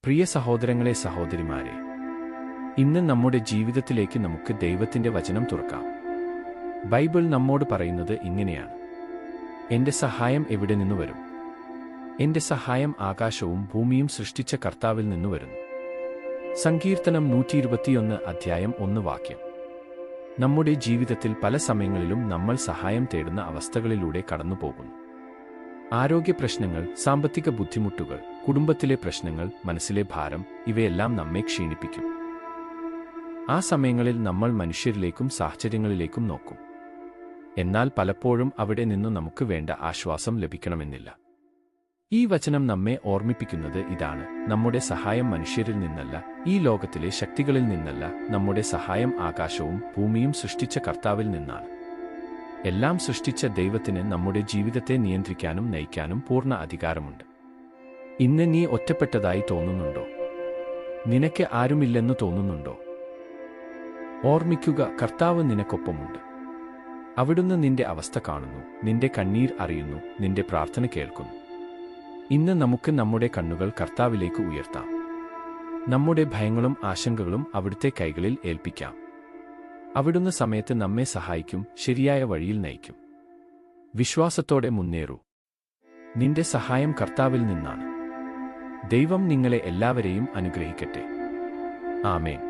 പ്രിയ സഹോദരങ്ങളെ, സഹോദരിമാരെ, ഇന്ന് നമ്മുടെ ജീവിതത്തിലേക്ക് നമുക്ക് ദൈവത്തിന്റെ വചനം തുറക്കാം. ബൈബിൾ നമ്മോട് പറയുന്നത് ഇങ്ങനെയാണ്: എന്റെ സഹായം എവിടെ നിന്നു വരും? എന്റെ സഹായം ആകാശവും ഭൂമിയും സൃഷ്ടിച്ച കർത്താവിൽ നിന്നു വരുന്നു. സങ്കീർത്തനം 121 അധ്യായം 1 വാക്യം. നമ്മുടെ ജീവിതത്തിൽ പല സമയങ്ങളിലും നമ്മൾ സഹായം തേടുന്ന അവസ്ഥകളിലൂടെ കടന്നുപോകുന്നു. ആരോഗ്യ പ്രശ്നങ്ങൾ, സാമ്പത്തിക ബുദ്ധിമുട്ടുകൾ, കുടുംബത്തിലെ പ്രശ്നങ്ങൾ, മനസ്സിലെ ഭാരം, ഇവയെല്ലാം നമ്മെ ക്ഷീണിപ്പിക്കും. ആ സമയങ്ങളിൽ നമ്മൾ മനുഷ്യരിലേക്കും സാഹചര്യങ്ങളിലേക്കും നോക്കും. എന്നാൽ പലപ്പോഴും അവിടെ നിന്നു നമുക്ക് വേണ്ട ആശ്വാസം ലഭിക്കണമെന്നില്ല. ഈ വചനം നമ്മെ ഓർമ്മിപ്പിക്കുന്നത് ഇതാണ്: നമ്മുടെ സഹായം മനുഷ്യരിൽ നിന്നല്ല, ഈ ലോകത്തിലെ ശക്തികളിൽ നിന്നല്ല. നമ്മുടെ സഹായം ആകാശവും ഭൂമിയും സൃഷ്ടിച്ച കർത്താവിൽ നിന്നാണ്. എല്ലാം സൃഷ്ടിച്ച ദൈവത്തിന് നമ്മുടെ ജീവിതത്തെ നിയന്ത്രിക്കാനും നയിക്കാനും പൂർണ്ണ അധികാരമുണ്ട്. ഇന്ന് നീ ഒറ്റപ്പെട്ടതായി തോന്നുന്നുണ്ടോ? നിനക്ക് ആരുമില്ലെന്ന് തോന്നുന്നുണ്ടോ? ഓർമ്മിക്കുക, കർത്താവ് നിനക്കൊപ്പമുണ്ട്. അവിടുന്ന് നിന്റെ അവസ്ഥ കാണുന്നു, നിന്റെ കണ്ണീർ അറിയുന്നു, നിന്റെ പ്രാർത്ഥന കേൾക്കുന്നു. ഇന്ന് നമുക്ക് നമ്മുടെ കണ്ണുകൾ കർത്താവിലേക്ക് ഉയർത്താം. നമ്മുടെ ഭയങ്ങളും ആശങ്കകളും അവിടുത്തെ കൈകളിൽ ഏൽപ്പിക്കാം. അവിടുന്ന് സമയത്ത് നമ്മെ സഹായിക്കും, ശരിയായ വഴിയിൽ നയിക്കും. വിശ്വാസത്തോടെ മുന്നേറൂ. നിന്റെ സഹായം കർത്താവിൽ നിന്നാണ്. ദൈവം നിങ്ങളെ എല്ലാവരെയും അനുഗ്രഹിക്കട്ടെ. ആമേൻ.